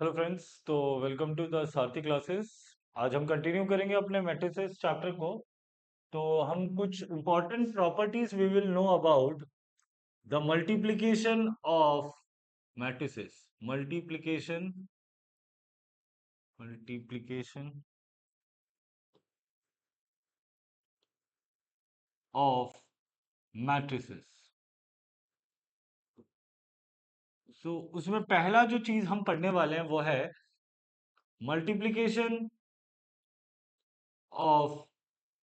Hello friends, तो welcome to the Sarathi classes. आज हम कंटिन्यू करेंगे अपने मैट्रिसेस चैप्टर को। तो हम कुछ important properties we will know about the multiplication of matrices. Multiplication multiplication of matrices. So उसमें पहला जो चीज हम पढ़ने वाले हैं वो है multiplication of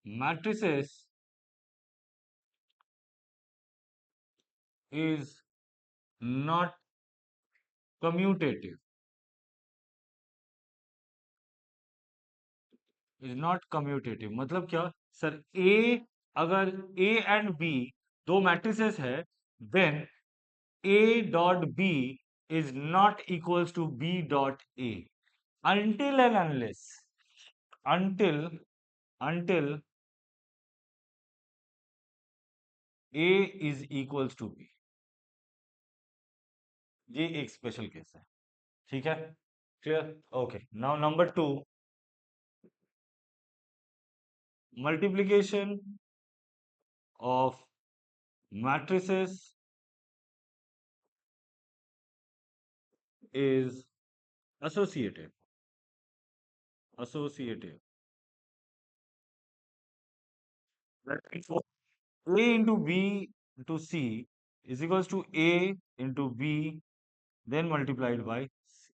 matrices is not commutative. Is not commutative मतलब क्या सर? ए, अगर ए एंड बी दो मैट्रिसेस है, then A dot B is not equals to B dot A until and unless until a is equals to b। ये एक special case है, ठीक है? Clear? Okay, now number two, multiplication of matrices is associative। associative That means a into b into c is equals to a into b then multiplied by c।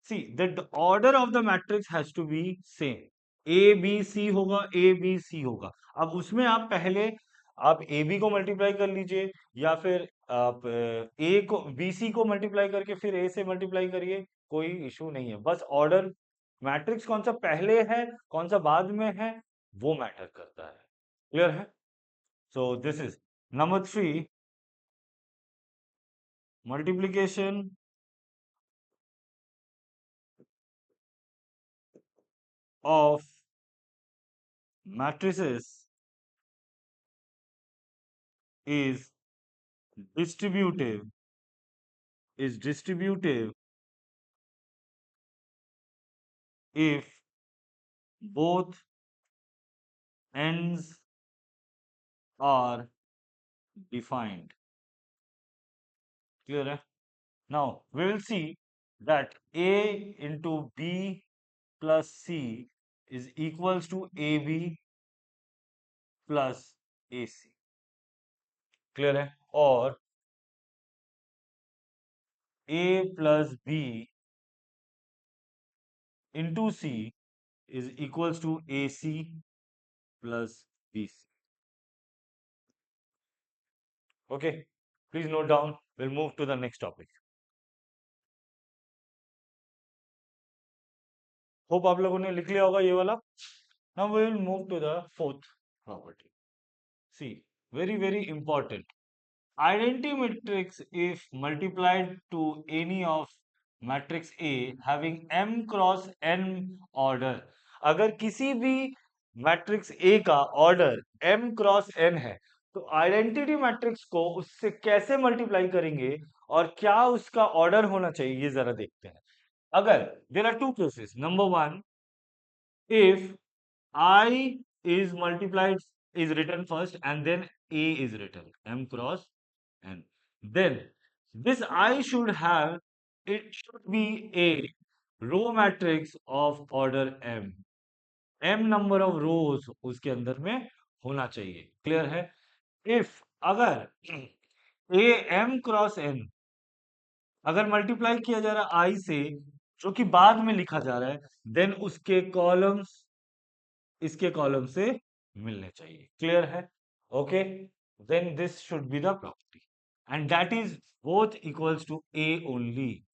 See that the order of the matrix has to be same। a b c होगा, a b c होगा। अब उसमें आप पहले आप A B को multiply कर लीजिए, या फिर आप ए को बी सी को मल्टीप्लाई करके फिर ए से मल्टीप्लाई करिए, कोई इशू नहीं है। बस ऑर्डर, मैट्रिक्स कौन सा पहले है कौन सा बाद में है वो मैटर करता है। क्लियर है? So this is number three, multiplication of matrices is distributive is distributive, if both ends are defined। Clear है? Now we will see that a into b plus c is equals to ab plus ac। Clear है? और a plus b into c is equals to ac plus bc। Okay, please note down। We'll move to the next topic। Hope आप लोगों ने लिख लिया होगा ये वाला। Now we will move to the fourth property। See, very very important, identity matrix if multiplied to any of matrix A having m cross n order। अगर किसी भी मैट्रिक्स A का ऑर्डर m क्रॉस n है, तो identity matrix को उससे कैसे multiply करेंगे और क्या उसका ऑर्डर होना चाहिए, ये जरा देखते हैं। अगर there are two cases, number one, if I is multiplied is written first and then A is written m cross n, then this I should have, it should be a row matrix of order m number of rows उसके अंदर में होना चाहिए। Clear है? If अगर a m cross n अगर multiply किया जा रहा है I से, जो कि बाद में लिखा जा रहा है, देन उसके कॉलम्स इसके कॉलम से मिलने चाहिए। क्लियर है? Okay, then this should be the property and that is both equals to A only.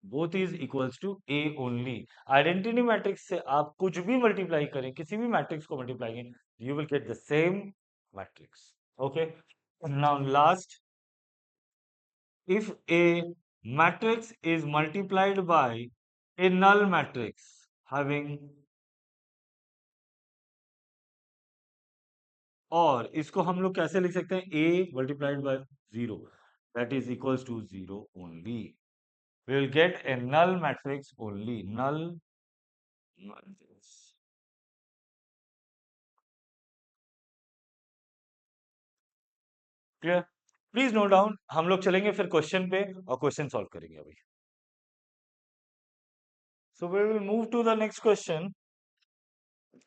Both is equals to A only. Identity matrix से आप कुछ भी मल्टीप्लाई करें, किसी भी मैट्रिक्स को मल्टीप्लाई करें, you will get the same matrix. Okay, now last, if a matrix is multiplied by a null matrix having, और इसको हम लोग कैसे लिख सकते हैं, a multiplied by 0 that is equals to 0 only. we will get a null matrix only. Null matrix. Clear? Please note down. हम लोग चलेंगे फिर क्वेश्चन पे और क्वेश्चन सॉल्व करेंगे अभी. So we will move to the next question.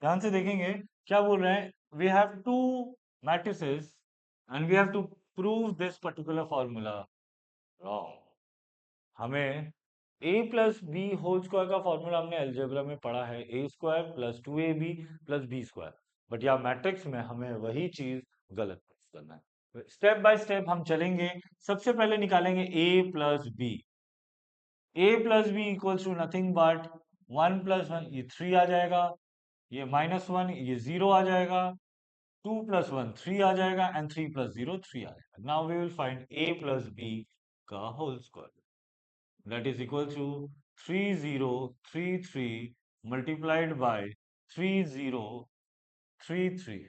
ध्यान से देखेंगे क्या बोल रहे हैं. We have two matrices and we have to prove this particular formula. Wrong. हमें a plus B whole square का फॉर्मूला हमने अलजेब्रा में पढ़ा है. A square plus 2ab plus B square. But यहाँ मैट्रिक्स में हमें वही चीज गलत करना है. स्टेप बाय स्टेप हम चलेंगे. सबसे पहले निकालेंगे a plus B. a plus B equals to nothing but 1 plus 1, ये 3 आ जाएगा. ये -1, ये 0 आ जाएगा. 2 प्लस 1 3 आ जाएगा एंड 3 प्लस 0 3 आ जाएगा. Now we will find a plus B का whole square. That is equal to 3033 multiplied by 3033.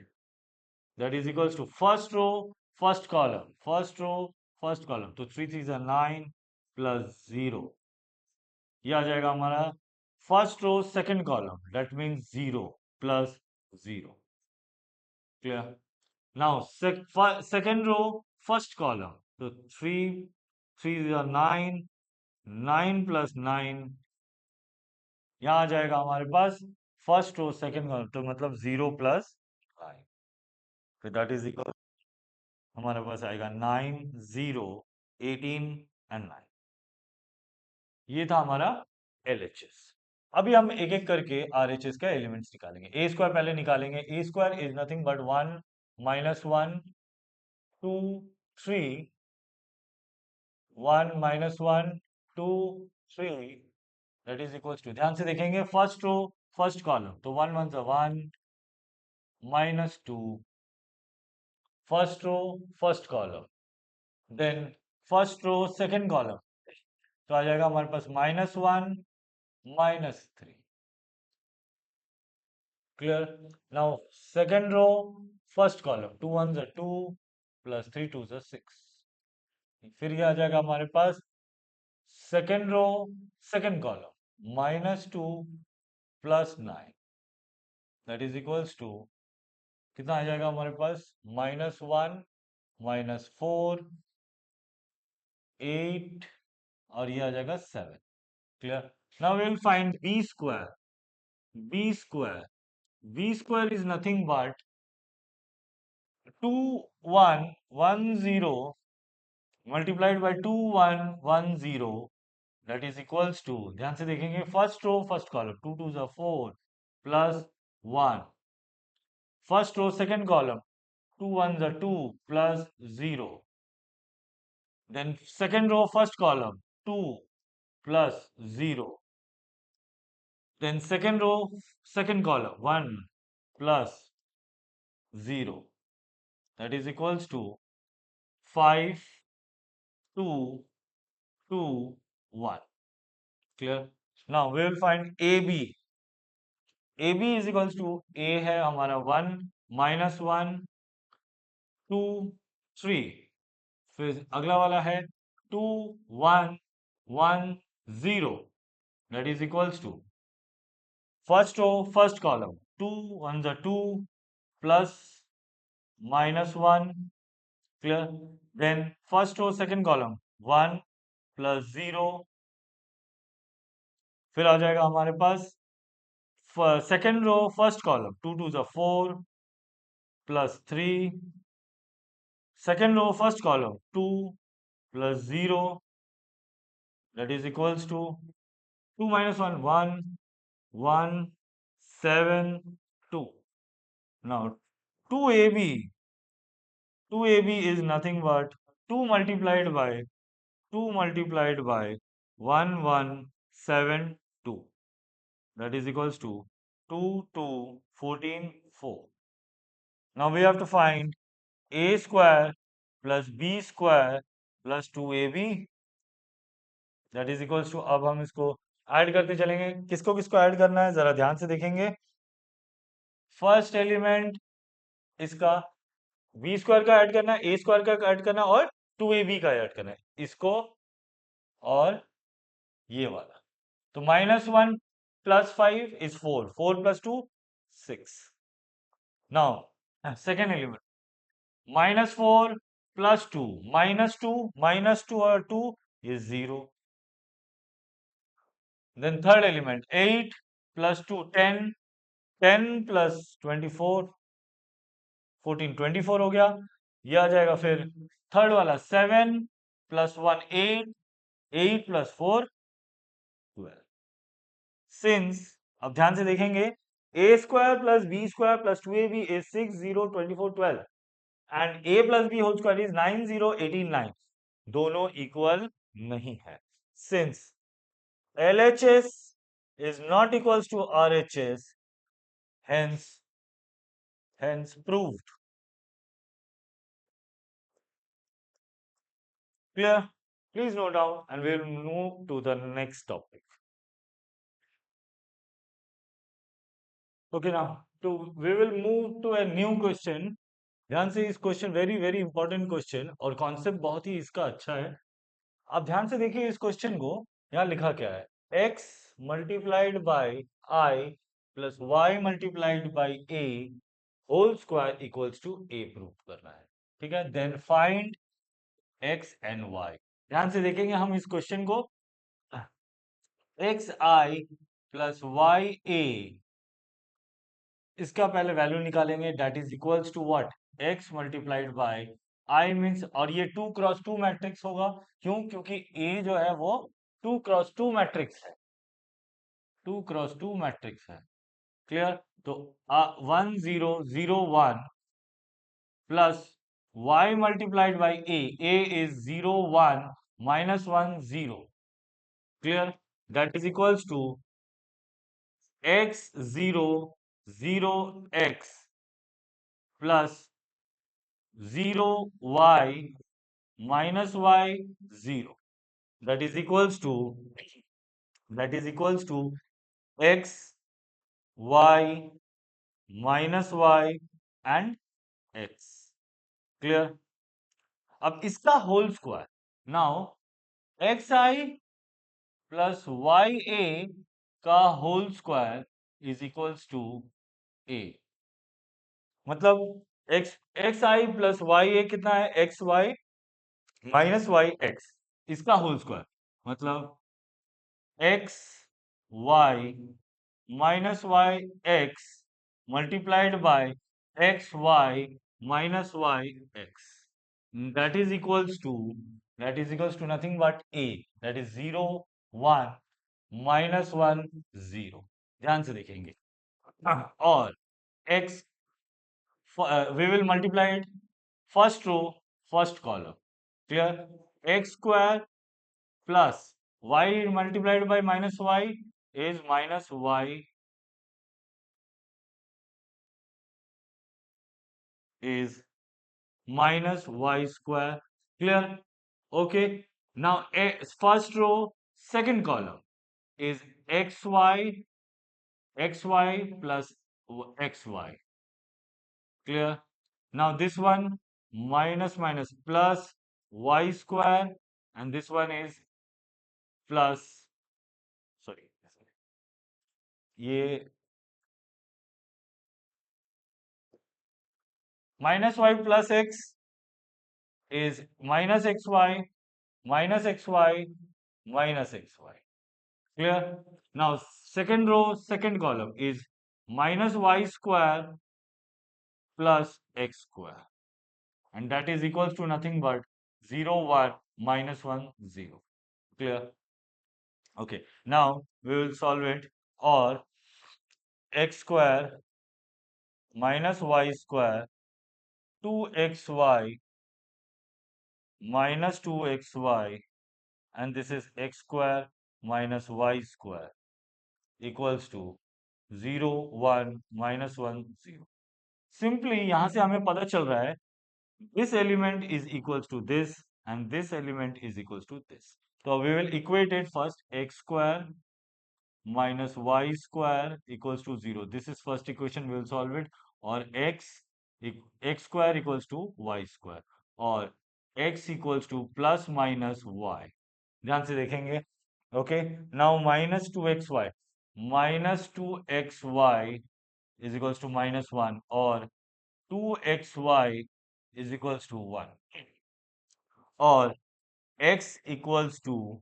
That is equals to first row, first column, first row, first column. So 3 3s are 9 plus 0. ये आ जाएगा हमारा first row second column. That means 0 plus 0. Clear? Now second row first column. So 3 3s are 9. 9 plus 9. यहाँ आ जाएगा हमारे पास first row second column. तो मतलब 0 plus 9. फिर दैट इज इक्वल हमारे पास आएगा 9 0 18 एंड 9. ये था हमारा LHS. अभी हम एक एक करके RHS का एलिमेंट्स निकालेंगे. ए स्क्वायर पहले निकालेंगे. A square is nothing but 1 -1 2 3 1 -1 2 3. That is equals to. ध्यान से देखेंगे फर्स्ट रो फर्स्ट कॉलम. तो 1 1 1 -2 first row first column. Then first row second column. तो आ जाएगा हमारे पास -1 -3. Clear? Now second row first column. 2 1s are 2 plus 3 2s are 6. फिर ये आ जाएगा हमारे पास second row second column -2 plus 9. That is equals to कितना आ जाएगा हमारे पास -1 -4 8 और ये आ जाएगा 7. Clear? Now we will find b square. b square. b square is nothing but 2 1 1 0 multiplied by 2 1 1 0. That is equals to. ध्यान से देखेंगे first row first column. 2 2s are 4 plus 1. First row second column. 2 1s are 2 plus 0. Then second row first column. 2 plus 0. Then second row second column. 1 plus 0. That is equals to 5 2 2 1. Clear? Now we will find AB. AB is equals to A है हमारा 1 -1 2 3. फिर अगला वाला है 2 1 1 0. That is equals to first row first column. 2 1s are 2 plus -1. Clear? Then first row second column 1 plus 0. फिर आ जाएगा हमारे पास second row first column. 2 2s are 4 plus 3. Second row first column 2 plus 0. That is equals to 2 minus 1 1 1 7 2. Now 2AB is nothing but 2 multiplied by 2 multiplied by 1 1 7 2. That is equals to 2 2 14 4. Now we have to find a square plus b square plus 2ab. That is equals to. अब हम इसको add करते चलेंगे. किसको किसको add करना है जरा ध्यान से देखेंगे. फर्स्ट एलिमेंट इसका बी स्क्वायर का ऐड करना है, ए स्क्वायर का ऐड करना है और 2ab का ऐड करना है. इसको और ये वाला। तो -1 + 5 is 4, 4 + 2 6. Now second element, -4 + 2, -2 or 2 is 0. Then third element, 8 + 2 10, 10 + 24 14, 24 हो गया। ये आ जाएगा फिर थर्ड वाला 7 + 1 8, 8 + 4 12. सिंस अब ध्यान से देखेंगे, a² + b² + 2ab is 6 0 24 12 and a + b whole square is 9 0 18 9. दोनों इक्वल नहीं है। Since LHS is not equals to RHS, hence proved. Clear? Please note down and we will move to the next topic. Okay, now we will move to a new question. ध्यान से इस question very very important question और concept बहुत ही इसका अच्छा है। आप ध्यान से देखिए इस क्वेश्चन को, यहाँ लिखा क्या है, x multiplied by i plus y multiplied by a whole square equals to a prove करना है। ठीक है, then find x and y। ध्यान से देखेंगे हम इस क्वेश्चन को, xi प्लस ya, इसका पहले वैल्यू निकालेंगे, that is equals to what, x multiplied by i means, और ये 2 क्रॉस 2 मैट्रिक्स होगा। क्यों? क्योंकि a जो है वो 2 क्रॉस 2 मैट्रिक्स है, 2 क्रॉस 2 मैट्रिक्स है। क्लियर? तो 1 0 0 1 plus y multiplied by a is 0 1 -1 0। Clear? That is equals to x 0 0 x plus 0 y minus y 0, that is equals to x y minus y and x. Clear? अब इसका whole square, now xi plus ya का whole square is equals to a। मतलब xi plus ya कितना है, xy minus Y X, इसका whole square, मतलब X Y minus Y X multiplied by X Y minus Y X, that is equals to nothing but A, that is 0 1 -1 0। ध्यान से देखेंगे, और x we will multiply it, first row first column. Clear? X square plus y multiplied by minus y is minus y is minus y square. Clear? Okay, now first row second column is xy plus xy. Clear? Now this one minus minus plus y square, and this one is plus, sorry, ये minus y plus x is minus xy minus xy minus xy. Clear? Now second row second column is minus y square plus x square, and that is equals to nothing but 0 1 -1 0. Clear? Okay, now we will solve it, or x square minus y square 2xy minus 2xy, and this is x square minus y square equals to 0 1 -1 0. Simply यहां से हमें पता चल रहा है this element is equals to this and this element is equals to this. So we will equate it first, x square minus y square equals to 0. This is first equation, we will solve it. Or x square equals to y square, or x equals to plus minus y. ध्यान से देखेंगे, Okay, now -2xy, -2xy is equals to -1, or 2xy is equals to 1, और x equals to,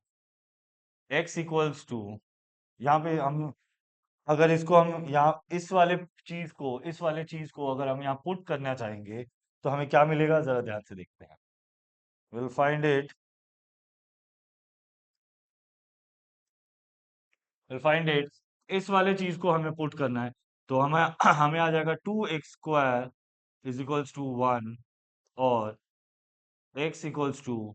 यहाँ पे हम अगर इसको हम यहाँ इस वाले चीज को अगर हम यहाँ पुट करना चाहेंगे तो हमें क्या मिलेगा, जरा ध्यान से देखते हैं. Will find it will find it इस वाले चीज को हमें पुट करना है, तो हमें हमें आ जाएगा 2x² इज इक्वल्स टू 1, और x equals to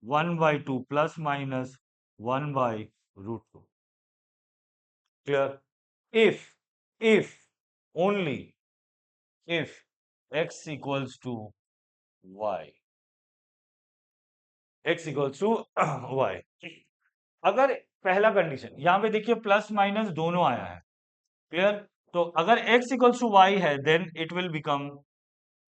1/2 plus minus 1/√2. Clear? if only if x equals to y, y, अगर पहला कंडीशन यहाँ पे देखिए प्लस माइनस दोनों आया है. क्लियर? तो अगर x इक्वल्स टू y है, then it will become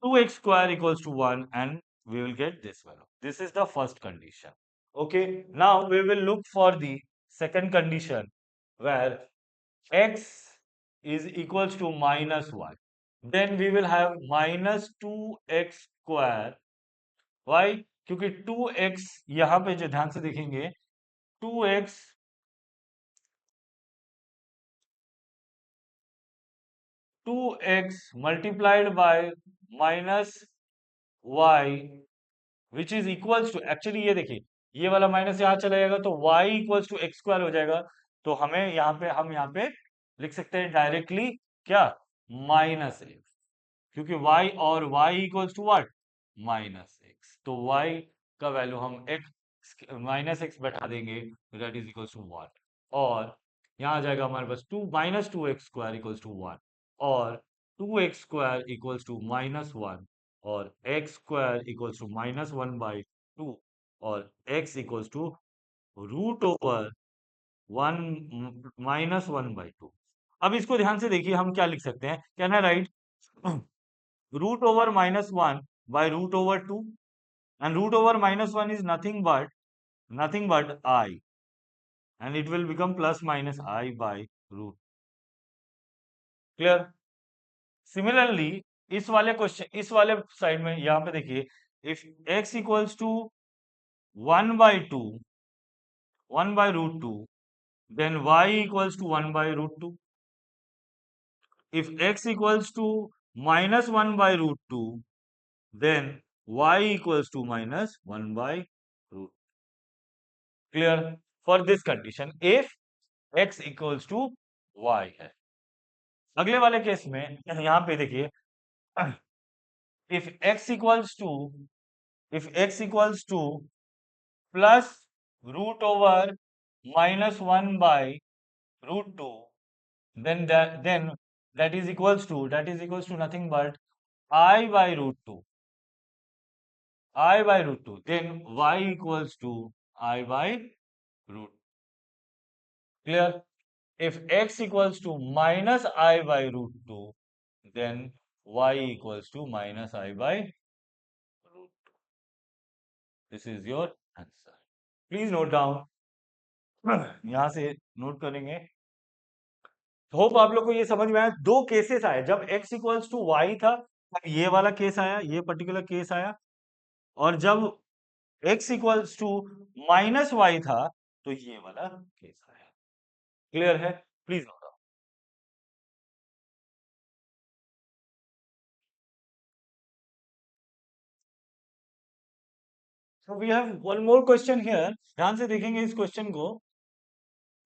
2x² equals to 1, and we will get this value. This is the first condition. Okay, now we will look for the second condition where x is equals to -1. Then we will have -2x². Why? क्योंकि 2x यहाँ पे जो ध्यान से देखेंगे 2x 2x multiplied by -y which is equals to, actually ये देखिए ये वाला माइनस यहाँ चला जाएगा तो y इक्वल्स टू x² हो जाएगा. तो हम यहाँ पे लिख सकते हैं डायरेक्टली क्या, -x, क्योंकि y और y equals to what, -x. तो y का वैल्यू हम -x बैठा देंगे, दैट इज इक्वल्स टू 1, और यहाँ आ जाएगा हमारे पास -2x² इक्वल्स टू 1, और 2x² इक्वल्स टू -1, और x² इक्वल्स टू -1/2, और x इक्वल्स टू √1 -1/2. अब इसको ध्यान से देखिए, हम क्या लिख सकते हैं, can I right √(-1) by √2, and √(-1) is nothing but I, and it will become plus minus I by root. Clear? Similarly इस वाले साइड में यहाँ पे देखिए, if x equals to 1/2 1/√2, then y equals to 1/√2. If x equals to -1/√2, then y equals to -1/√2. Clear? For this condition, if x equals to y है. अगले वाले case में यहाँ पे देखिए, if x equals to plus √(-1/√2), then that is equals to nothing but I/√2. Then y equals to I/√2. Clear? If x equals to minus I/√2, then y equals to minus I/√2. This is your answer. Please note down. यहां से note करेंगे. Hope आप लोग को ये समझ में आया. दो केसेस आए, जब x इक्वल्स टू y था तब ये वाला केस आया, ये पर्टिकुलर केस आया, और जब x इक्वल्स टू -y था तो ये वाला केस आया. क्लियर है? Please note down. So we have one more question here. ध्यान से देखेंगे इस क्वेश्चन को.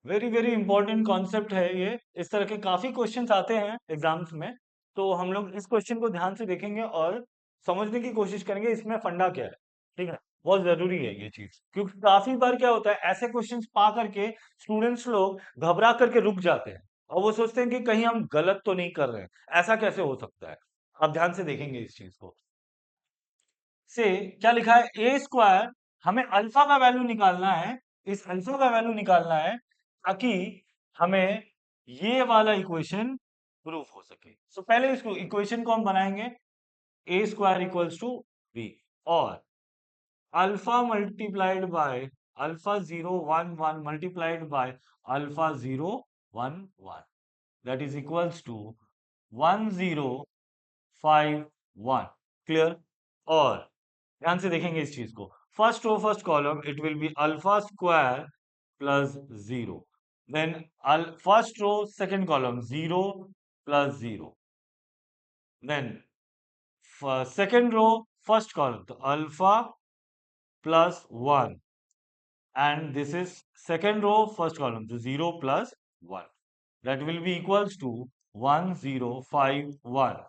वेरी वेरी इंपॉर्टेंट कॉन्सेप्ट है ये. इस तरह के काफी क्वेश्चंस आते हैं एग्जाम्स में, तो हम लोग इस क्वेश्चन को ध्यान से देखेंगे और समझने की कोशिश करेंगे इसमें फंडा क्या है. ठीक है, बहुत जरूरी है ये चीज, क्योंकि काफी बार क्या होता है, ऐसे क्वेश्चंस पा करके स्टूडेंट्स लोग घबरा करके रुक जाते हैं, और वो सोचते हैं कि कहीं हम गलत तो नहीं कर रहे हैं, ऐसा कैसे हो सकता है. आप ध्यान से देखेंगे इस चीज को. से क्या लिखा है, a², हमें अल्फा का वैल्यू निकालना है. इस अल्फा का वैल्यू निकालना है ताकि हमें ये वाला इक्वेशन प्रूफ हो सके. सो पहले इसको इक्वेशन को हम बनाएंगे, a² इक्वल्स टू b, और alpha multiplied by alpha 0 1 1 multiplied by alpha 0 1 1, that is equals to 1 0 5 1. Clear? और ध्यान से देखेंगे इस चीज को, first row first column it will be alpha square plus 0, then first row second column 0 plus 0, then second row first column, so alpha plus 1, and this is second row first column, so 0 plus 1, that will be equals to 1 0 5 1.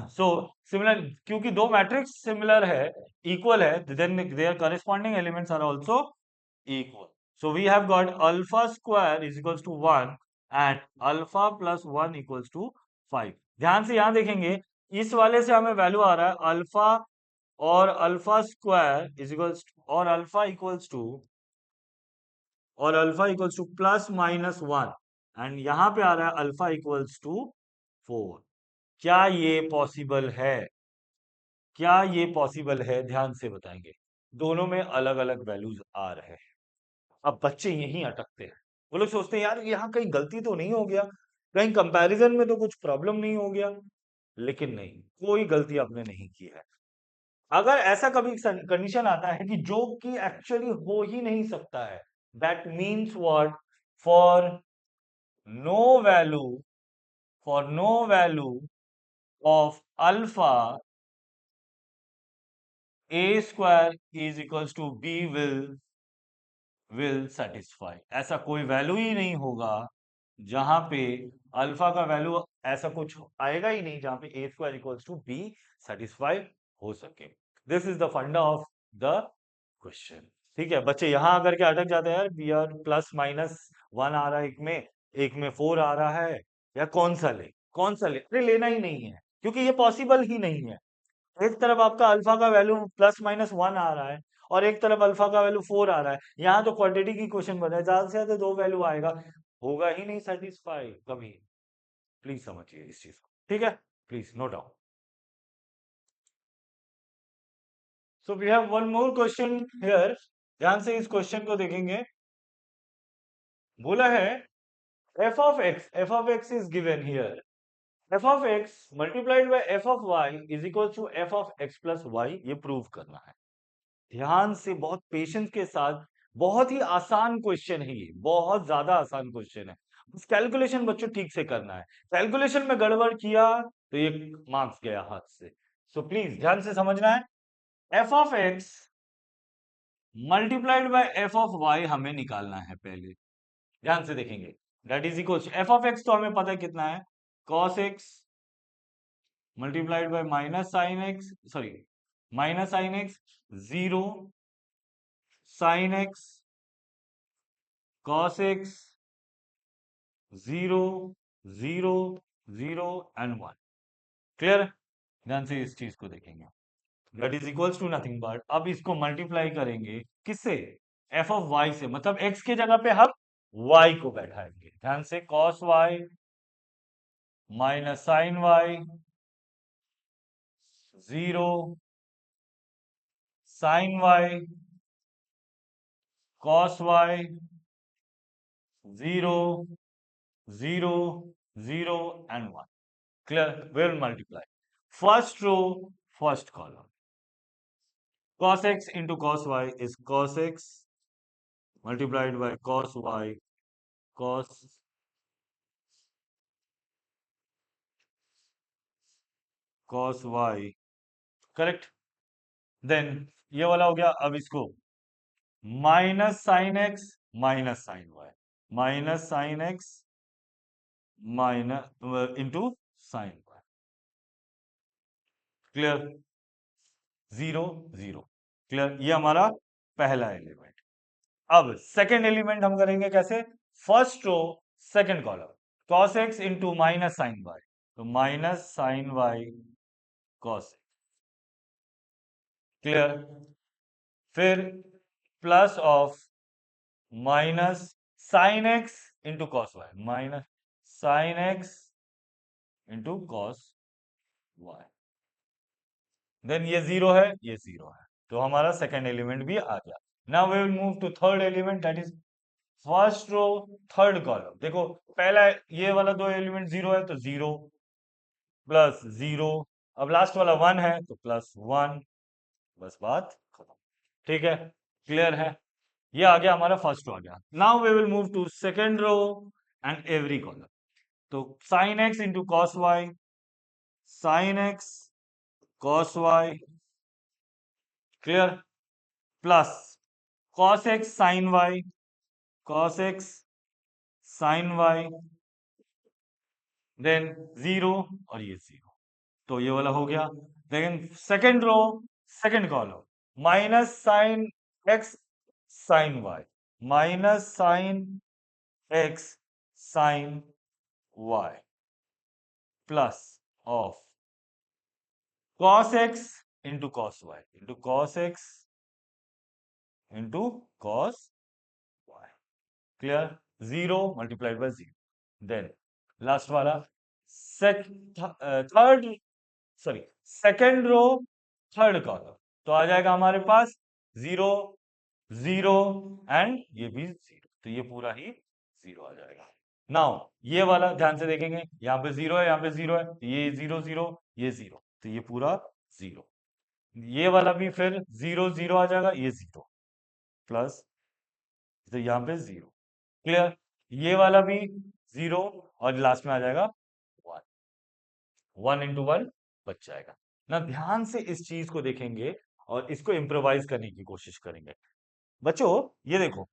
So similar, क्योंकि दो matrix similar है, equal है, then their corresponding elements are also equal. So we have got alpha square is equals to 1 and alpha plus 1 equals to 5. ध्यान से यहां देखेंगे, इस वाले से हमें वैल्यू आ रहा है अल्फा और अल्फा स्क्वायर इज इक्वल्स, और alpha equals two plus minus 1, and यहां पे आ रहा है अल्फा इक्वल्स टू 4. क्या ये पॉसिबल है? क्या ये पॉसिबल है? ध्यान से बताएंगे, दोनों में अलग अलग वैल्यूज आ रहे हैं. अब बच्चे यहीं अटकते हैं, वो लोग सोचते हैं यार यहाँ कहीं गलती तो नहीं हो गया, कहीं कंपैरिजन में तो कुछ प्रॉब्लम नहीं हो गया, लेकिन नहीं, कोई गलती आपने नहीं की है. अगर ऐसा कभी कंडीशन आता है कि जो कि एक्चुअली हो ही नहीं सकता है, that means what, for no value for no value of alpha A square is equals to B will satisfy. ऐसा कोई वैल्यू ही नहीं होगा जहां पे अल्फा का वैल्यू ऐसा कुछ आएगा ही नहीं जहां पे A square equals to B satisfy हो सके. This is the funda of the question. ठीक है बच्चे, यहां आकर के अटक जाते हैं यार, बी आर प्लस माइनस 1 आ रहा है एक में 4 आ रहा है, या कौन सा ले, अरे लेना ही नहीं है, क्योंकि ये पॉसिबल ही नहीं है. एक तरफ आपका अल्फा का वैल्यू प्लस माइनस 1 आ रहा है और एक तरफ अल्फा का वैल्यू 4 आ रहा है. यहाँ तो क्वाड्रेटिक की क्वेश्चन बना है, ज्यादा से ज्यादा दो वैल्यू आएगा, होगा ही नहीं सेटिस्फाई कभी. प्लीज समझिए इस चीज को, ठीक है, please note down. So we have one more question here. ध्यान से इस क्वेश्चन को देखेंगे. बोला है f of x is given here. f of x multiplied by f of y is equal to f of x plus y. ये prove करना है. ध्यान से, बहुत पेशेंस के साथ, बहुत ही आसान क्वेश्चन है ये, बहुत ज्यादा आसान क्वेश्चन है. बस कैलकुलेशन बच्चों ठीक से करना है, कैलकुलेशन में गड़बड़ किया तो ये मार्क्स गया हाथ से. सो प्लीज ध्यान से समझना है. F of x multiplied by f of y हमें निकालना है पहले. ध्यान से देखेंगे, that is equal f of x तो हमें पता है कितना है, cos x multiplied by minus sine x, sorry minus sine x, 0 sine x cos x, 0 0 0 and 1. Clear? ध्यान से इस चीज को देखेंगे, that is equals to nothing but, अब इसको मल्टीप्लाई करेंगे किससे, एफ ऑफ वाई से, मतलब एक्स की जगह पे हम वाई को बैठाएंगे. ध्यान से, cos y minus sine y, 0 sine y cos y, 0 0 0 and 1. Clear? We'll multiply. First row, first column. Cos x into cos y is cos x multiplied by cos y, cos y. Correct? Then ये वाला हो गया. अब इसको minus sine x minus sine Y, minus sine x minus into sine y. Clear? 0 0. Clear? ये हमारा पहला element. अब सेकेंड एलिमेंट हम करेंगे कैसे, first row second column, cos x into minus sine Y, तो minus sine Y cos x. Clear? फिर plus of minus sine X into cos Y, minus sine X into cos Y. Then ये 0 है, ये 0 है, तो हमारा second element भी आ गया. Now we will move to third element, that is first row third column. देखो पहला ये वाला दो एलिमेंट जीरो है तो जीरो प्लस जीरो, अब लास्ट वाला वन है तो प्लस वन, बस बात खत्म। ठीक है, क्लियर है, ये आ गया हमारा फर्स्ट रो आ गया। Now we will move to second row and every column. तो sine X into cos Y, sine x cos Y, clear, plus cos x sine Y, cos x sine Y, then zero और ये zero, तो ये वाला हो गया। लेकिन second row second column minus sine x sine Y, minus sine x sine Y, plus of cos x into cos y into cos x into cos y, clear, zero multiplied by zero. Then last वाला third sorry second row third column, तो आ जाएगा हमारे पास zero zero and ये भी zero, तो ये पूरा ही जीरो आ जाएगा। नाउ ये वाला ध्यान से देखेंगे, यहाँ पे जीरो है, यहाँ पे जीरो है, तो ये जीरो जीरो, ये जीरो, तो ये पूरा जीरो। ये वाला भी फिर जीरो जीरो आ जाएगा, ये जीरो प्लस, तो यहाँ पे जीरो, क्लियर, ये वाला भी जीरो और लास्ट में आ जाएगा वन, वन इंटू वन बच जाएगा ना। ध्यान से इस चीज को देखेंगे और इसको इम्प्रोवाइज करने की कोशिश करेंगे। बच्चों ये देखो,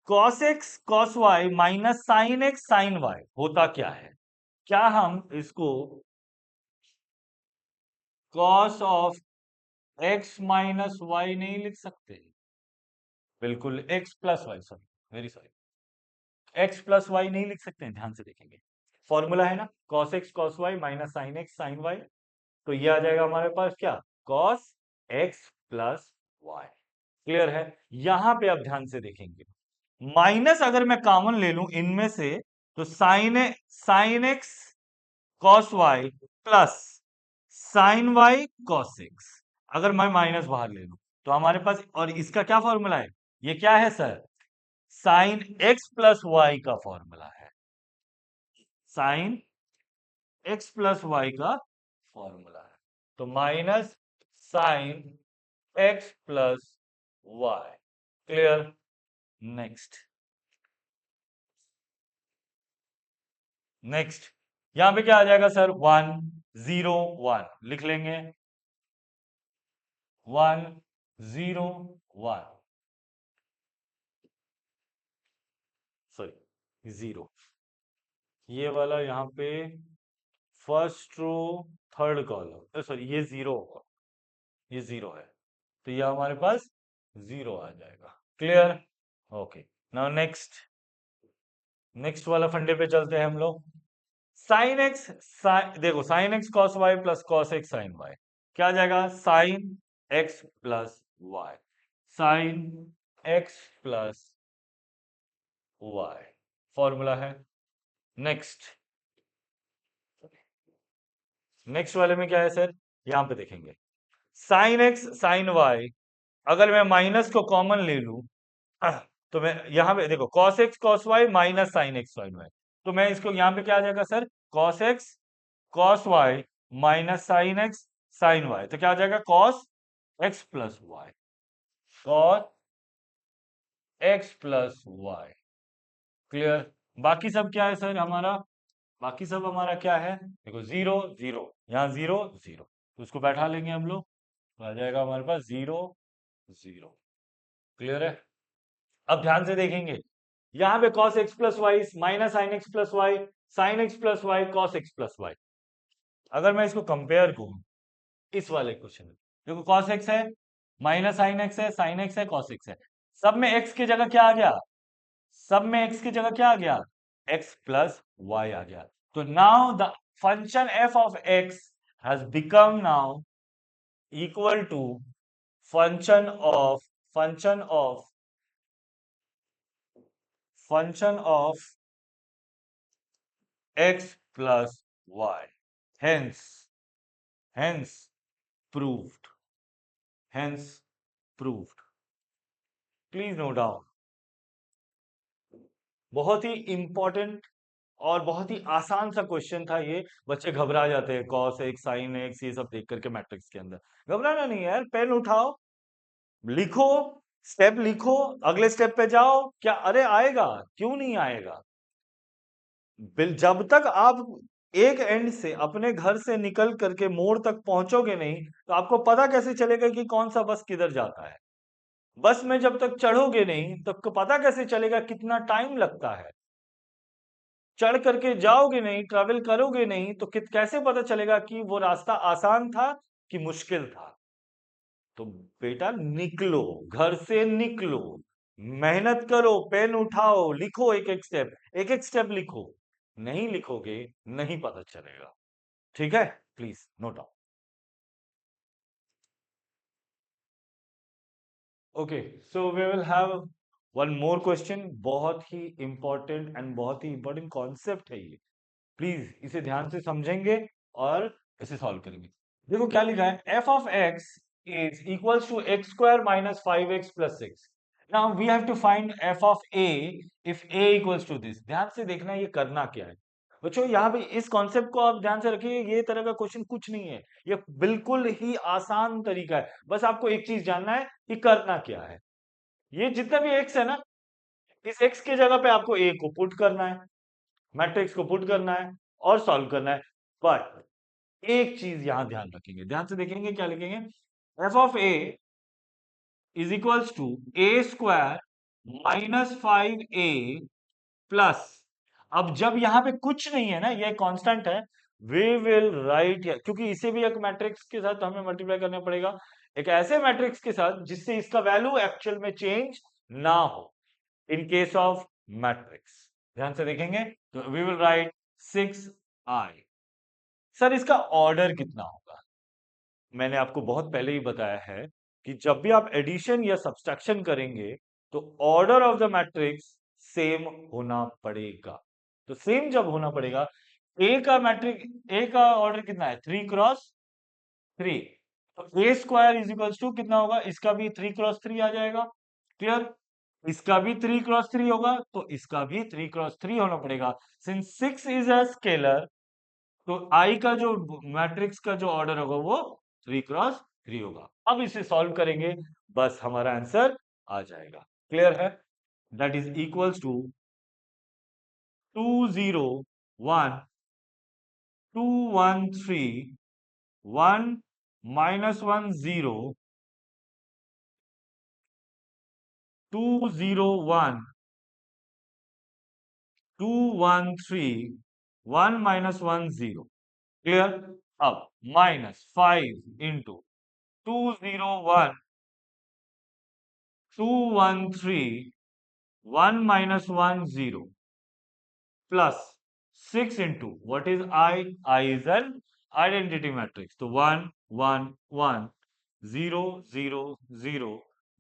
cos x cos y minus sine x sine y होता क्या है? क्या हम इसको cos of x minus y नहीं लिख सकते? बिल्कुल, x plus y, sorry very sorry, x plus y नहीं लिख सकते हैं, ध्यान से देखेंगे। फॉर्मूला है ना cos x cos y minus sine x sine Y, तो ये आ जाएगा हमारे पास क्या, cos x plus y, clear है। यहां पे अब ध्यान से देखेंगे, माइनस अगर मैं कॉमन ले लूं इनमें से, तो sine x cos y plus sine Y cos x, अगर मैं माइनस बाहर ले लूं तो हमारे पास, और इसका क्या फॉर्मूला है, ये क्या है sir, sine x plus y का फॉर्मूला है, साइन एक्स प्लस वाई का फॉर्मूला है, तो minus sine x plus y, clear. Next next यहां पे क्या आ जाएगा सर, वन जीरो वन लिख लेंगे, one zero one, sorry zero, ये वाला यहाँ पे first row third column, sorry ये जीरो होगा, ये जीरो है, तो ये हमारे पास जीरो आ जाएगा, clear, okay. Now next next वाला फंडे पे चलते हैं हम लोग। साइन एक्स देखो sine x cos y plus cos x sine y, क्या आ जाएगा, sine x plus y, sine x plus y formula है। नेक्स्ट नेक्स्ट वाले में क्या है सर, यहां पे देखेंगे, साइन एक्स साइन वाई, अगर मैं माइनस को कॉमन ले लूं तो मैं यहां पे देखो cos x cos y minus sine x sine Y, तो मैं इसको यहां पे क्या आ जाएगा sir, cos x cos y minus sine x sine Y, तो क्या आ जाएगा cos x plus y, cos x plus y, clear. बाकी सब क्या है सर हमारा, बाकी सब हमारा क्या है, देखो जीरो जीरो, यहाँ जीरो जीरो, तो उसको बैठा लेंगे हम लोग, तो आ जाएगा हमारे पास जीरो जीरो, क्लियर है। अब ध्यान से देखेंगे, यहाँ पे cos x plus y minus sine x plus y, sine x plus y cos x plus y, अगर मैं इसको कंपेयर करूं इस वाले क्वेश्चन में, देखो cos x है, माइनस साइन एक्स है, साइन एक्स है, cos x है, सब में x की जगह क्या आ गया, सब में x की जगह क्या आ गया, x प्लस वाई आ गया, तो now the function f of x has become now equal to function of function of function of x plus y, hence hence proved, hence proved, please note down. बहुत ही important और बहुत ही आसान सा question था ये। बच्चे घबरा जाते हैं कॉस एक्स साइन एक्स ये सब देख करके मैट्रिक्स के अंदर। घबराना नहीं है यार, पेन उठाओ, लिखो, स्टेप लिखो, अगले स्टेप पे जाओ। क्या अरे आएगा, क्यों नहीं आएगा। जब तक आप एक एंड से अपने घर से निकल करके मोड़ तक पहुंचोगे नहीं, तो आपको पता कैसे चलेगा कि कौन सा बस किधर जाता है। बस में जब तक चढ़ोगे नहीं, तब को पता कैसे चलेगा कितना टाइम लगता है। चढ़ करके जाओगे नहीं, ट्रैवल करोगे नहीं, तो कैसे पता चलेगा कि वो रास्ता आसान था कि मुश्किल था। तो बेटा निकलो, घर से निकलो, मेहनत करो, पेन उठाओ, लिखो, एक एक स्टेप लिखो। नहीं लिखोगे, नहीं पता चलेगा। ठीक है, please note down. Okay, so we will have one more question. बहुत ही इंपॉर्टेंट एंड बहुत ही इंपॉर्टेंट कॉन्सेप्ट है ये। प्लीज इसे ध्यान से समझेंगे और इसे सॉल्व करेंगे। देखो क्या लिखा है, f of x is equals to x square minus 5x plus 6। Now we have to find F of a if a equals to this. ध्यान से देखना ये करना क्या है। बच्चों यहाँ पे इस कॉन्सेप्ट को आप ध्यान से रखिए, ये तरह का क्वेश्चन कुछ नहीं है, ये बिल्कुल ही आसान तरीका है। बस आपको एक चीज जानना है कि करना क्या है। ये जितना भी एक्स है ना, इस एक्स की जगह पे आपको ए को पुट करना है, मैट्रिक्स को पुट करना है और सॉल्व करना है। बट एक चीज यहां ध्यान रखेंगे, ध्यान से देखेंगे क्या लिखेंगे, f of a is equals to a square minus 5a plus. अब जब यहां पे कुछ नहीं है ना, ये कांस्टेंट है, वी विल राइट, क्योंकि इसे भी एक मैट्रिक्स के साथ हमें मल्टीप्लाई करना पड़ेगा, एक ऐसे मैट्रिक्स के साथ जिससे इसका वैल्यू एक्चुअल में चेंज ना हो, इन केस ऑफ मैट्रिक्स। ध्यान से देखेंगे तो we will write 6i। Sir इसका ऑर्डर कितना होगा। मैंने आपको बहुत पहले ही बताया है कि जब भी आप एडिशन या सब्सट्रैक्शन करेंगे, तो order of the matrix same होना पड़ेगा। तो सेम जब होना पड़ेगा, ए का मैट्रिक, ए का ऑर्डर कितना है, 3x3। तो ए स्क्वायर इज इक्वल्स टू कितना होगा, इसका भी 3x3 आ जाएगा। क्लियर, इसका भी 3x3 होगा, तो इसका भी 3x3 होना पड़ेगा। सिंस 6 इज अ स्केलर, तो आई का जो मैट्रिक्स का जो ऑर्डर होगा वो 3x3 होगा। अब इसे सॉल्व करेंगे, बस हमारा आंसर आ जाएगा। क्लियर है, that is equals to 201 213 1 minus 10 201 213 1 minus 10। Clear, अब -5 into 201 213 1 minus 10 plus 6 into what is I? I is an identity matrix. So 1 1 1 0 0 0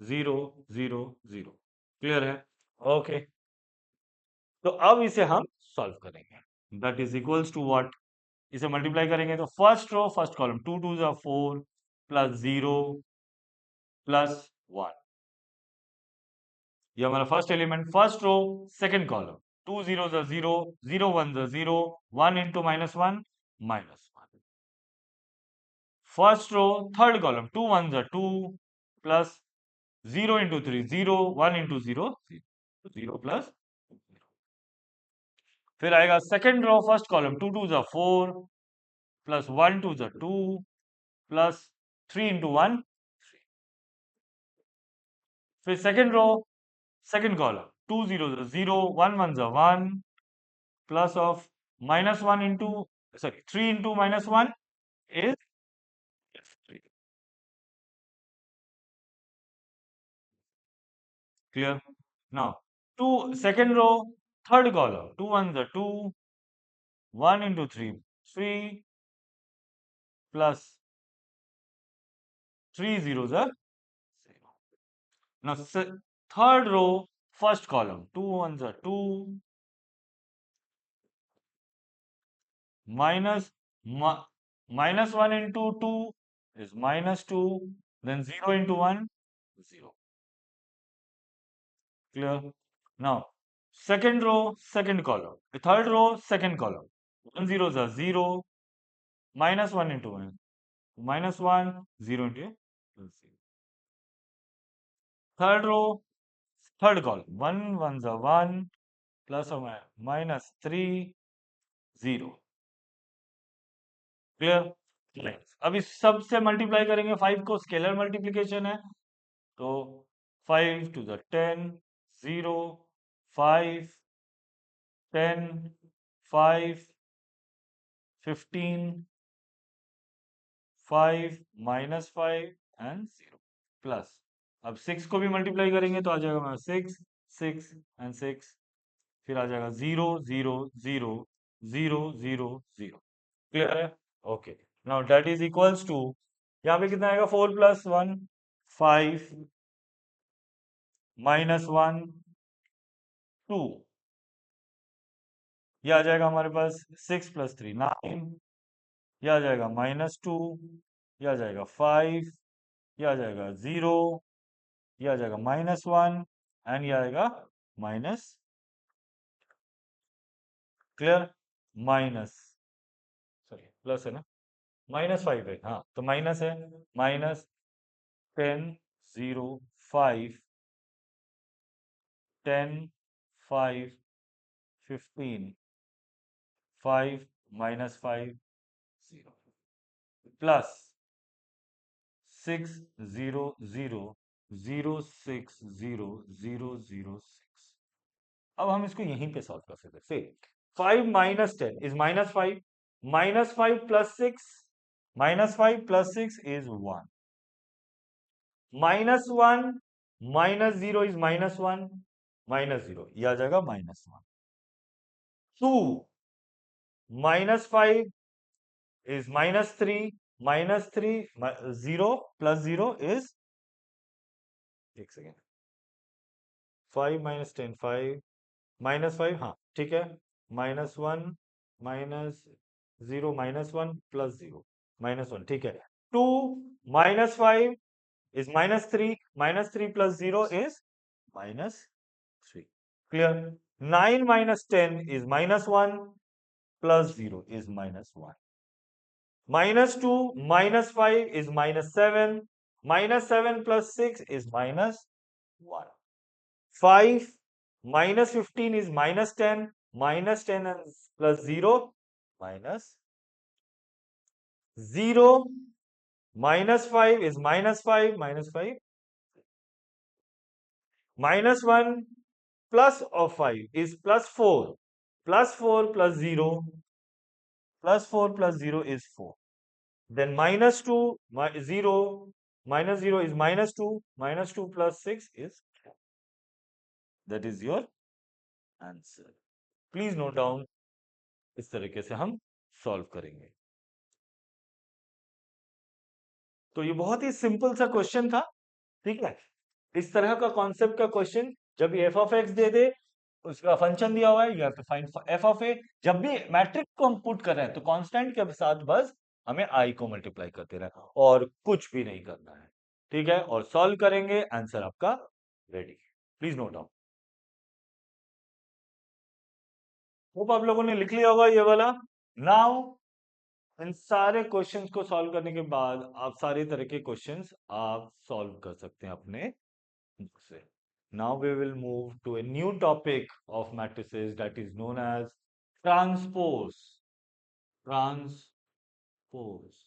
0 0 0। Clear है, ओके। तो अब इसे हम सॉल्व करेंगे, that is equals to what, इसे मल्टीप्लाई करेंगे तो फर्स्ट रो फर्स्ट कॉलम 2 2 जा 4 प्लस 0 प्लस 1, ये हमारा first element, first row second column 2 0 0 0 1 0 1 into -1 -1। First row third column 2 1 2 plus 0 into 3 0 1 into 0 0 plus. फिर आएगा second row first column 2 2 4 plus 1 2 2 plus 3 into 1। फिर second row second column 2 0 0 1 1 1 plus of -1 into, sorry, 3 into -1 is 3। Clear? Now, second row, third column, 2 1s are 2, 1 into 3, 3 plus 3 zeros are 0. Now, third row, first column, 2 1s are 2, minus, -1 into 2 is -2, then 0 into 1, 0. Clear? Now, second row, second column. The third row, second column. 1 zeros are 0, minus 1 into 1. Minus 1, 0 into plus 0. Third row, third column. 1 ones are 1, plus or minus 3, 0. Clear? अब इस सब से multiply करेंगे, 5 को scalar multiplication है, तो 5 to the 10, 0, 5, 10, 5, 15, 5, minus 5 and 0 plus, अब 6 को भी मल्टीप्लाई करेंगे तो आ जाएगा हमारा 6, 6 and 6, फिर आ जाएगा 0, 0, 0, 0, 0, 0. क्लियर है? Okay. Now that is equals to, यहाँ पे कितना आएगा? 4 plus 1, 5, minus 1, 2. ये आ जाएगा हमारे पास 6 plus 3, 9. ये आ जाएगा -2, ये आ जाएगा 5, ये आ जाएगा 0, ये आ जाएगा -1 एंड ये आएगा minus. Clear? Minus, sorry plus है ना, -5 है, हाँ तो माइनस है, -10, 0, 5, 10, 5, 15, 5, -5, 0 प्लस 6, 0, 0, 0, 6, 0, 0, 0, 6. अब हम इसको यहीं पे सॉल्व कर सकते हैं. 5 minus 10 is -5. -5 plus 6. -5 plus 6 is 1. -1 minus 0 is -1. -0. ये आ जाएगा -1. 2 minus 5 is -3. -3 0 plus 0 is, एक सेकेंड, 5 minus 10 5 -5, हाँ ठीक है, -1 -0 -1 plus 0 -1, ठीक है. 2 minus 5 is -3. -3 plus 0 is -3. Clear? 9 minus 10 is -1 plus 0 is -1. -2 minus 5 is -7. -7 plus 6 is -1. 5 minus 15 is -10. -10 and plus 0 -0. -5 is -5. -5. -1 plus of 5 is +4. +4 plus 0. +4 plus 0 is 4. Then -2 0. -0 is -2. -2 plus 6 is 4. That is your answer. Please note down. इस तरीके से हम solve करेंगे. तो ये बहुत ही simple सा question था. ठीक है, इस तरह का कॉन्सेप्ट का क्वेश्चन जब भी एफ ऑफ एक्स दे दे, उसका फंक्शन दिया हुआ है, you have to find F of A. जब भी मैट्रिक्स को हम पुट कर रहे हैं तो कांस्टेंट के साथ बस हमें आई को मल्टीप्लाई करते रहना और कुछ भी नहीं करना है. ठीक है, और सॉल्व करेंगे, आंसर आपका ready. Please note down. Hope आप लोगों ने लिख लिया होगा ये वाला. नाउ इन सारे क्वेश्चंस को सॉल्व करने के बाद आप सारे तरह के क्वेश्चंस आप सॉल्व कर सकते हैं अपने बुक से. Now we will move to a new topic of matrices that is known as transpose. Transpose.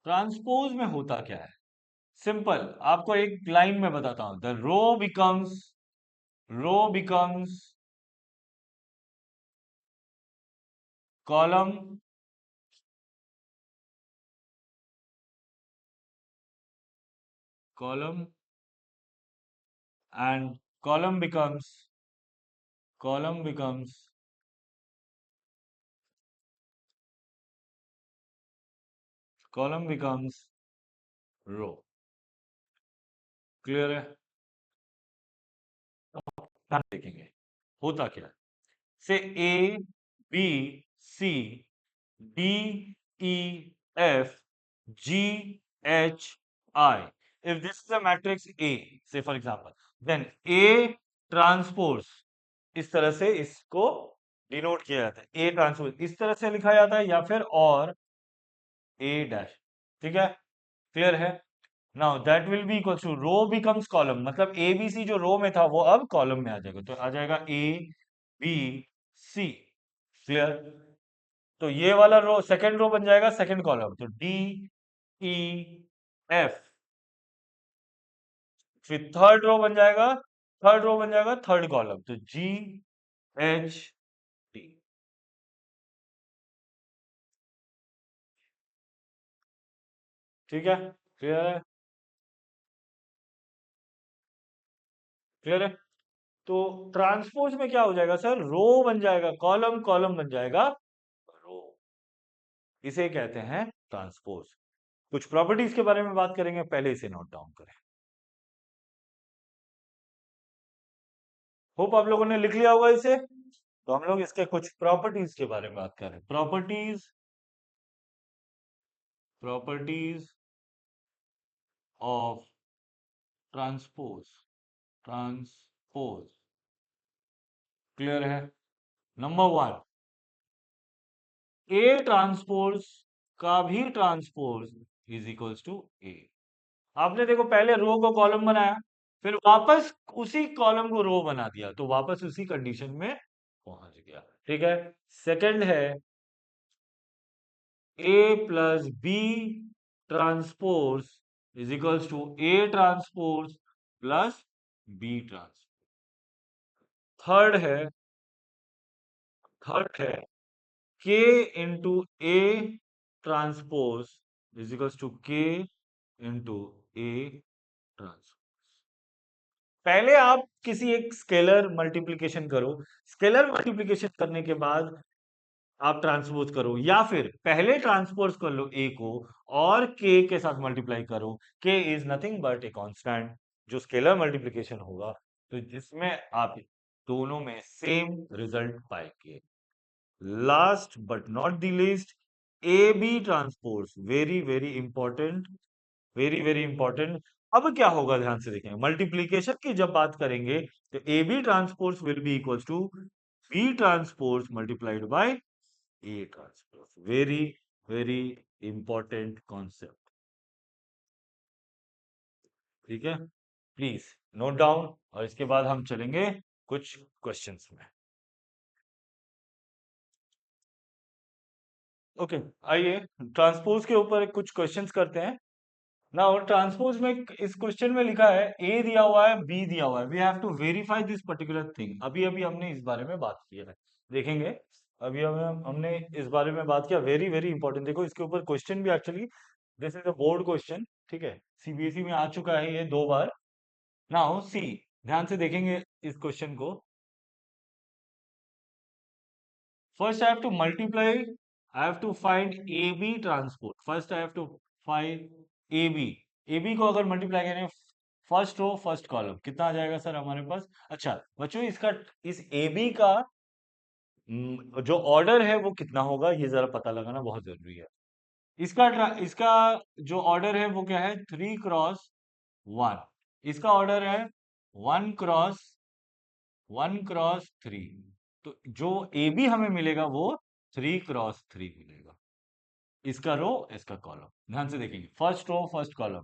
Transpose में होता क्या है? सिंपल, आपको एक लाइन में बताता हूं. The row becomes column, and column becomes row. Clear है? देखेंगे होता क्या है. से A, B, C, D, E, F, G, H, I. If this is a matrix A, say for example, then A transpose, इस तरह से इसको डिनोट किया जाता है, ए ट्रांसपोज इस तरह से लिखा जाता है, या फिर और ए डैश। ठीक है, क्लियर है। Now that will be equal to row becomes column, मतलब ए बी सी जो रो में था वो अब कॉलम में आ जाएगा, तो आ जाएगा ए बी सी। क्लियर। तो ये वाला रो सेकंड रो बन जाएगा सेकंड कॉलम, तो डी ई एफ। फिर थर्ड रो बन जाएगा थर्ड कॉलम, तो जी एच टी। ठीक है, क्लियर है, क्लियर है। तो ट्रांसपोज में क्या हो जाएगा सर, रो बन जाएगा कॉलम, कॉलम बन जाएगा रो, इसे कहते हैं ट्रांसपोज। कुछ प्रॉपर्टीज के बारे में बात करेंगे, पहले इसे नोट डाउन करें। होप आप लोगों ने लिख लिया होगा इसे। तो हम लोग इसके कुछ प्रॉपर्टीज के बारे में बात करें। Properties of transpose, transpose. Clear है। नंबर वन, ए ट्रांसपोज का भी ट्रांसपोज इज इक्वल्स टू ए। आपने देखो पहले रो को कॉलम बनाया, फिर वापस उसी कॉलम को रो बना दिया, तो वापस उसी कंडीशन में पहुंच गया। ठीक है। सेकंड है A plus B transpose is equals to A transpose plus B transpose. Third है थर्ड है K into A transpose is equals to K into A transpose. पहले आप किसी एक स्केलर मल्टीप्लिकेशन करो, स्केलर मल्टीप्लिकेशन करने के बाद आप ट्रांसपोज करो, या फिर पहले ट्रांसपोज कर लो ए को और के साथ मल्टीप्लाई करो। K is nothing but a constant जो स्केलर मल्टीप्लिकेशन होगा, तो जिसमें आप दोनों में सेम रिजल्ट पाएंगे। Last but not the least, A B transpose, very very important, very very important. अब क्या होगा ध्यान से देखें, मल्टीप्लीकेशन की जब बात करेंगे तो A B transpose will be equals to B transpose multiplied by A transpose. Very very important concept. ठीक है, प्लीज नोट डाउन, और इसके बाद हम चलेंगे कुछ क्वेश्चंस में। ओके, आइए ट्रांसपोज के ऊपर कुछ क्वेश्चंस करते हैं ना। और ट्रांसपोज में इस क्वेश्चन में लिखा है ए दिया हुआ है, बी दिया हुआ है, we have to verify this particular thing. अभी अभी हमने इस बारे में बात किया है, देखेंगे। अभी हमने इस बारे में बात किया, वेरी वेरी इंपॉर्टेंट। देखो इसके ऊपर क्वेश्चन भी actually, this is a board question, ठीक है, सीबीएसई में आ चुका है ये 2 बार। नाउ सी, ध्यान से देखेंगे इस क्वेश्चन को। First, I have to multiply. I have to find AB transpose. First, I have to find AB. AB को अगर मल्टीप्लाई करें फर्स्ट रो फर्स्ट कॉलम, कितना आ जाएगा सर हमारे पास। अच्छा बच्चों, इसका इस AB का जो ऑर्डर है वो कितना होगा, ये जरा पता लगाना बहुत जरूरी है। इसका जो ऑर्डर है वो क्या है, 3 क्रॉस 1। इसका ऑर्डर है 1 क्रॉस 3। तो जो ए बी हमें मिलेगा वो 3 क्रॉस 3 मिलेगा। इसका रो इसका कॉलम, ध्यान से देखेंगे, first row first column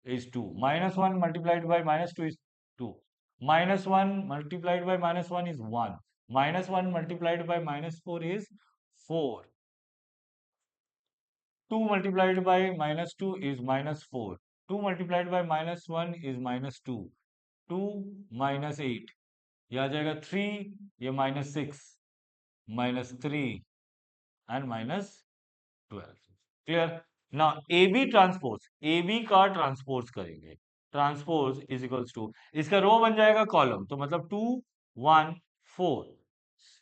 is 2, -1 multiplied by -2 is 2, -1 multiplied by -1 is 1, -1 multiplied by -4 is 4, 2 multiplied by -2 is -4, 2 multiplied by -1 is -2, 2 -8, ये आ जाएगा 3, ये -6, -3 एंड -12। क्लियर। ना A B transpose, A B का ट्रांसपोज करेंगे, ट्रांसपोज इज इक्वल्स टू, इसका row बन जाएगा कॉलम, तो मतलब 2 1 4,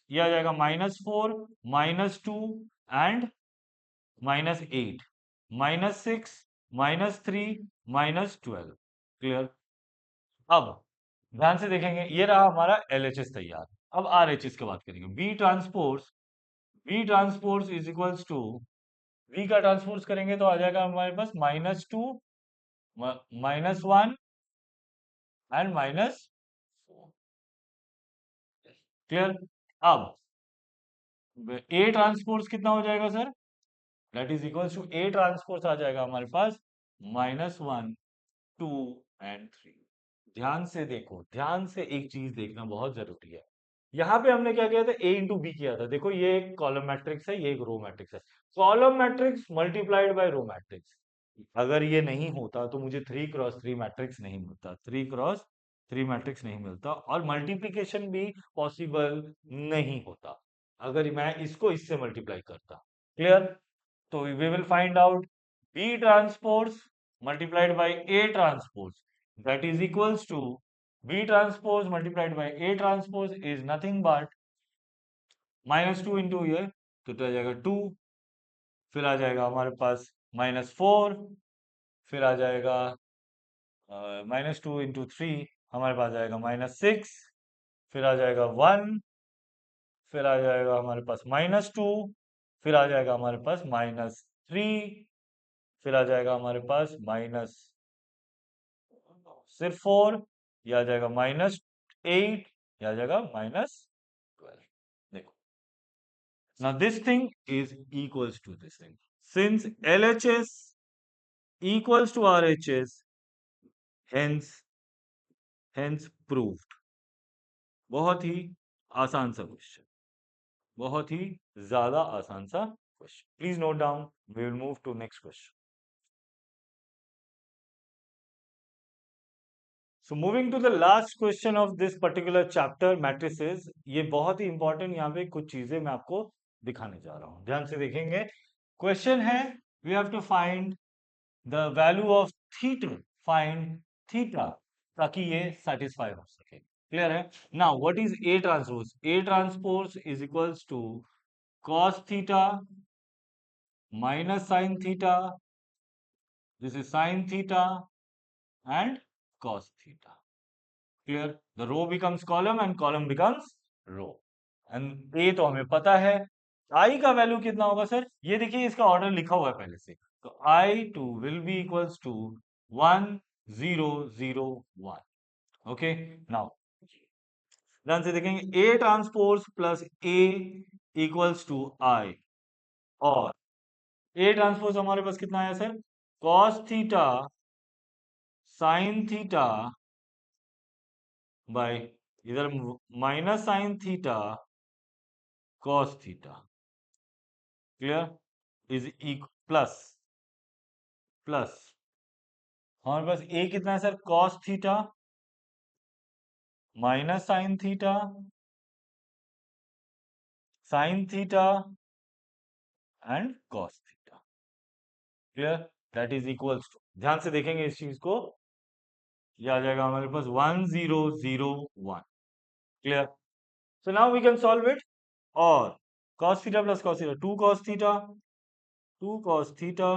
ये आ जाएगा -4 -2 एंड -8, -6 -3 -12। क्लियर। अब ध्यान से देखेंगे, ये रहा हमारा एलएचएस तैयार। अब आरएचएस की बात करेंगे। B transpose is equals to, B का ट्रांसपोज करेंगे तो आ जाएगा हमारे पास -2 -1 एंड माइनस 4। क्लियर? अब ए ट्रांसपोर्स कितना हो जाएगा sir? That is equal to A transpose आ जाएगा हमारे पास -1, 2 एंड 3। ध्यान से देखो, ध्यान से एक चीज देखना बहुत जरूरी है। यहाँ पे हमने क्या किया था? ए इंटू बी किया था। देखो ये एक कॉलम मैट्रिक्स है, ये एक रो मैट्रिक्स है। Column matrix multiplied by row matrix. अगर ये नहीं होता तो मुझे 3x3 मैट्रिक्स नहीं मिलता, 3x3 मैट्रिक्स नहीं मिलता, और मल्टीप्लीकेशन भी पॉसिबल नहीं होता अगर मैं इसको इससे मल्टीप्लाई करता। क्लियर? तो we will find out B transpose multiplied by A transpose, that is equals to B transpose multiplied by A transpose is nothing but -2 into ये तो आ जाएगा 2, फिर आ जाएगा हमारे पास -4, फिर आ जाएगा -2 इंटू 3 हमारे पास आएगा -6, फिर आ जाएगा 1, फिर आ जाएगा हमारे पास -2, फिर आ जाएगा हमारे पास -3, फिर आ जाएगा हमारे पास माइनस सिर्फ 4, यह आ जाएगा -8, यह आ जाएगा -12। देखो, now this thing is equals to this thing. Since LHS equals to RHS, hence proved. बहुत ही आसान सा क्वेश्चन, बहुत ही ज्यादा आसान सा question. Please note down, we will move to next question. So moving to the last question of this particular chapter, matrices, ये बहुत ही इंपॉर्टेंट, यहाँ पे कुछ चीजें मैं आपको दिखाने जा रहा हूँ, ध्यान से देखेंगे। क्वेश्चन है, we have to find the value of theta, find theta, ताकि ये सेटिस्फाई हो सके। क्लियर है? Now what is A transpose? A transpose is equals to cos theta minus sin theta, this is sin theta and cos theta. Clear? The row becomes column and column becomes row. And A तो हमें पता है। I का value कितना होगा sir? ये देखिए, इसका ऑर्डर लिखा हुआ है पहले से। तो I2 will be equals to 1 0 0 1. Okay? Now ध्यान से देखेंगे, A transpose plus A equals to I, और A ट्रांसपोज हमारे पास कितना आया sir? cos theta sin theta by इधर minus sine theta cos theta. Clear? Is plus plus हमारे पास ए कितना है sir? Cos theta minus sine theta and cos theta. Clear? That is equals to, ध्यान से देखेंगे इस चीज को, ये आ जाएगा हमारे पास 1 0 0 1। Clear? So now we can solve it, और cos theta plus cos theta 2 cos theta, 2 cos theta,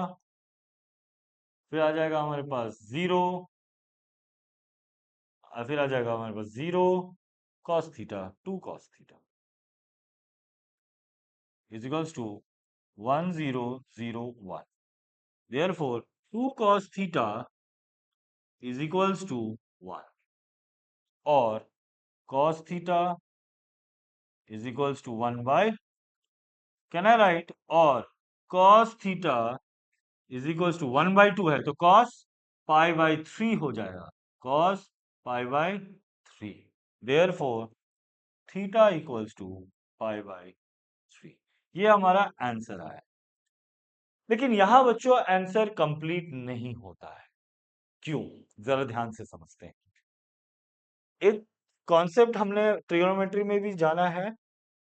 फिर आ जाएगा हमारे पास 0, फिर आ जाएगा हमारे पास 0 cos theta 2 cos theta is equals to 1 0 0 1। Therefore 2 cos theta is equals to 1, और cos theta is equals to 1 by, can I write, और cos theta is equals to 1 by 2 है तो cos पाई बाय 3 हो जाएगा, cos pi by 3। Therefore theta equals to pi by 3। ये हमारा answer आया। लेकिन यहां बच्चों आंसर कंप्लीट नहीं होता है। क्यों? जरा ध्यान से समझते हैं। एक कॉन्सेप्ट हमने ट्रिग्नोमेट्री में भी जाना है,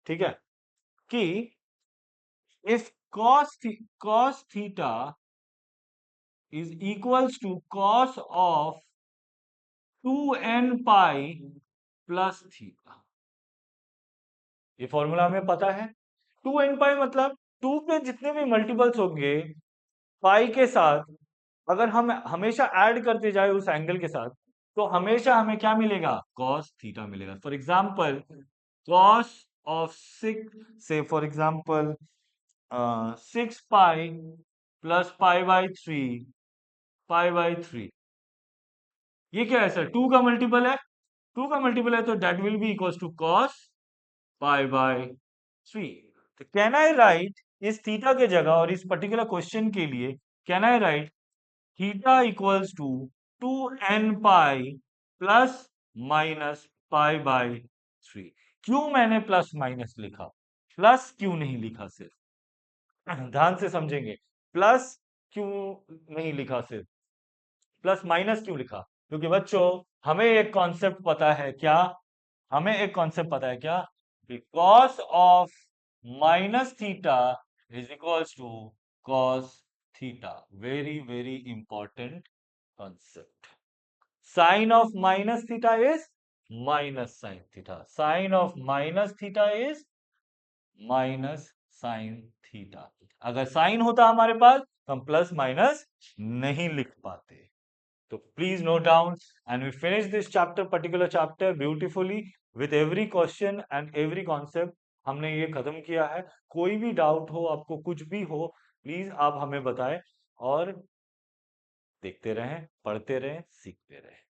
ठीक है, कि if cos theta is equals to cos of 2n pi plus theta. ये फॉर्मूला हमें पता है। 2n पाई मतलब 2 पे जितने भी मल्टीपल्स होंगे पाई के साथ, अगर हम हमेशा ऐड करते जाए उस एंगल के साथ, तो हमेशा हमें क्या मिलेगा? cos थीटा मिलेगा। फॉर एग्जांपल cos ऑफ 6 से, for example 6 pi plus pi by 3 pi by 3, ये क्या है सर, 2 का मल्टीपल है, 2 का मल्टीपल है तो that will be equals to cos pi by 3। तो कैन आई राइट इस थीटा के जगह और इस पर्टिकुलर क्वेश्चन के लिए can I write theta equals to 2n pi plus minus pi by 3। क्यों मैंने प्लस माइनस लिखा, प्लस क्यों नहीं लिखा, सिर्फ ध्यान से समझेंगे, प्लस क्यों नहीं लिखा, सिर्फ प्लस माइनस क्यों लिखा, क्योंकि बच्चों हमें एक कॉन्सेप्ट पता है क्या, हमें एक कॉन्सेप्ट पता है क्या, cos of minus theta is equals to cos theta. Very very important concept. Sine of minus theta is minus sine theta, sine of minus theta is minus sine theta. अगर sine होता हमारे पास तो हम plus minus नहीं लिख पाते। तो please note down and we finish this chapter, particular chapter beautifully with every question and every concept. हमने ये खत्म किया है। कोई भी डाउट हो, आपको कुछ भी हो, प्लीज आप हमें बताएं और देखते रहें, पढ़ते रहें, सीखते रहें।